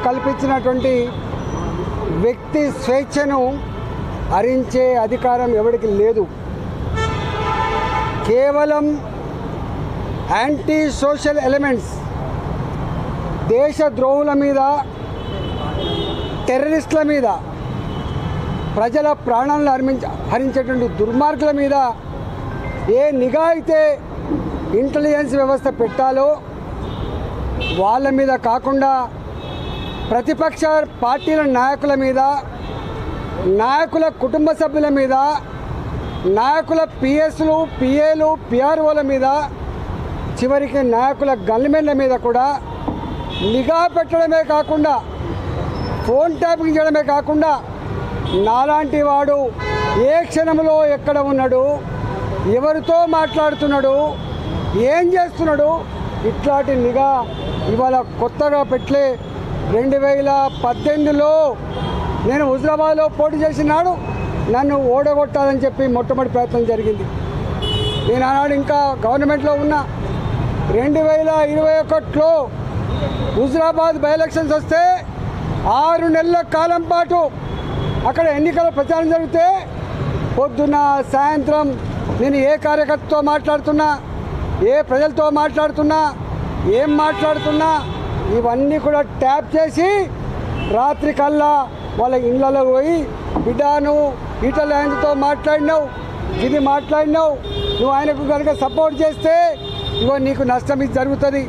కల్పించినటువంటి వ్యక్తి స్వేచ్ఛను హరించే అధికారం ఎవరికి లేదు. కేవలం యాంటీ సోషల్ ఎలిమెంట్స్, దేశద్రోహుల మీద, టెర్రరిస్టుల మీద, ప్రజల ప్రాణాలను హరించేటువంటి దుర్మార్గుల మీద ఏ నిఘా అయితే ఇంటెలిజెన్స్ వ్యవస్థ పెట్టాలో వాళ్ళ మీద కాకుండా ప్రతిపక్ష పార్టీల నాయకుల మీద, నాయకుల కుటుంబ సభ్యుల మీద, నాయకుల పిఎస్లు, పిఏలు, పిఆర్ఓల మీద, చివరికి నాయకుల గన్మెన్ల మీద కూడా నిఘా పెట్టడమే కాకుండా, ఫోన్ ట్యాపింగ్ చేయడమే కాకుండా నాలాంటి వాడు ఏ క్షణంలో ఎక్కడ ఉన్నాడు, ఎవరితో మాట్లాడుతున్నాడు, ఏం చేస్తున్నాడు, ఇట్లాంటి నిఘా ఇవాళ కొత్తగా పెట్టలే. 2018లో నేను హుజరాబాద్లో పోటీ చేసినాడు నన్ను ఓడగొట్టాలని చెప్పి మొట్టమొదటి ప్రయత్నం జరిగింది. నేను ఆనాడు ఇంకా గవర్నమెంట్లో ఉన్నా. 2021లో హుజరాబాద్ బై ఎలక్షన్స్ వస్తే 6 నెలల కాలం పాటు అక్కడ ఎన్నికల ప్రచారం జరిగితే పొద్దున్న సాయంత్రం నేను ఏ కార్యకర్తతో మాట్లాడుతున్నా, ఏ ప్రజలతో మాట్లాడుతున్నా, ఏం మాట్లాడుతున్నా ఇవన్నీ కూడా ట్యాప్ చేసి రాత్రి కల్లా వాళ్ళ ఇళ్ళలో పోయి, బిడ్డ నువ్వు ఈటల ఆయనతో మాట్లాడినావు, ఇది మాట్లాడినావు, నువ్వు ఆయనకు కనుక సపోర్ట్ చేస్తే ఇగో నీకు నష్టం ఇది జరుగుతుంది,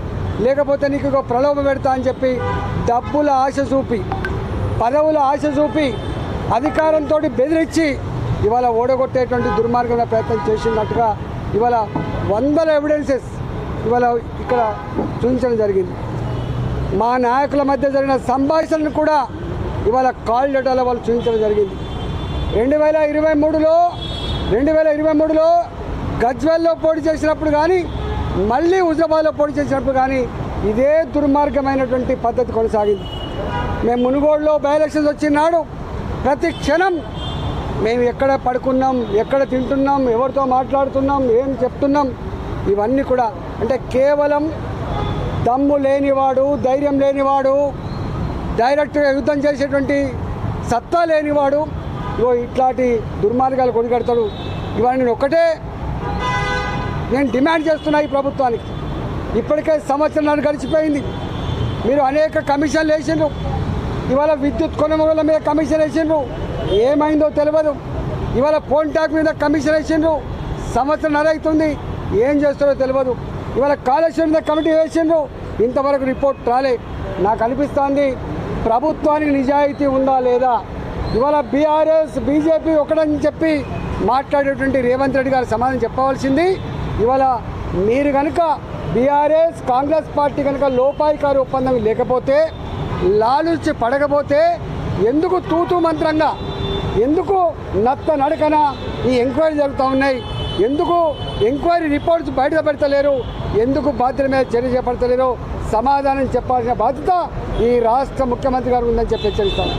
లేకపోతే నీకు ఇగో ప్రలోభ పెడతా అని చెప్పి డబ్బుల ఆశ చూపి, పదవుల ఆశ చూపి, అధికారంతో బెదిరించి ఇవాళ ఓడగొట్టేటువంటి దుర్మార్గమైన ప్రయత్నం చేసినట్టుగా ఇవాళ వందల ఎవిడెన్సెస్ ఇవాళ ఇక్కడ చూపించడం జరిగింది. మా నాయకుల మధ్య జరిగిన సంభాషణను కూడా ఇవాళ కాల్ డేటాలో వాళ్ళు చూపించడం జరిగింది. 2023లో గజ్వేల్లో పోటీ చేసినప్పుడు కానీ, మళ్ళీ హుజరాబాద్లో పోటీ చేసినప్పుడు కానీ ఇదే దుర్మార్గమైనటువంటి పద్ధతి కొనసాగింది. మేము మునుగోడులో బై ఎలక్షన్స్ వచ్చినాడు ప్రతి క్షణం మేము ఎక్కడ పడుకున్నాం, ఎక్కడ తింటున్నాం, ఎవరితో మాట్లాడుతున్నాం, ఏం చెప్తున్నాం, ఇవన్నీ కూడా అంటే కేవలం దమ్ము లేనివాడు, ధైర్యం లేనివాడు, డైరెక్ట్గా యుద్ధం చేసేటువంటి సత్తా లేనివాడు ఇట్లాంటి దుర్మార్గాలు కొనిగడతాడు. ఇవన్నీ నేను డిమాండ్ చేస్తున్నా ఈ ప్రభుత్వానికి. ఇప్పటికే సంవత్సరాలు గడిచిపోయింది. మీరు అనేక కమిషన్లు వేసిండ్రు. ఇవాళ విద్యుత్ కొనుగోళ్ల మీద కమిషన్ వేసిండ్రు, ఏమైందో తెలియదు. ఇవాళ ఫోన్ ట్యాక్ మీద కమిషన్ వేసిండ్రు, సంవత్సరం అవుతుంది, ఏం చేస్తారో తెలియదు. ఇవాళ కాళేశ్వరం మీద కమిటీ వేసిండ్రు, ఇంతవరకు రిపోర్ట్ రాలే. నాకు అనిపిస్తోంది ప్రభుత్వానికి నిజాయితీ ఉందా లేదా. ఇవాళ బీఆర్ఎస్ బీజేపీ ఒకటని చెప్పి మాట్లాడేటువంటి రేవంత్ రెడ్డి గారు సమాధానం చెప్పవలసింది. ఇవాళ మీరు కనుక బీఆర్ఎస్ కాంగ్రెస్ పార్టీ కనుక లోపాయికారి ఒప్పందం లేకపోతే, లాలుచి పడకపోతే ఎందుకు తూతూ మంత్రంగా, ఎందుకు నత్త నడకన ఈ ఎంక్వైరీ జరుగుతూ ఉన్నాయి, ఎందుకు ఎంక్వైరీ రిపోర్ట్స్ బయట పెడతలేరు, ఎందుకు బాధ్యత మీద చర్య చేపడతలేరు, సమాధానం చెప్పాల్సిన బాధ్యత ఈ రాష్ట్ర ముఖ్యమంత్రి గారు ఉందని చెప్పి హెచ్చరిస్తాను.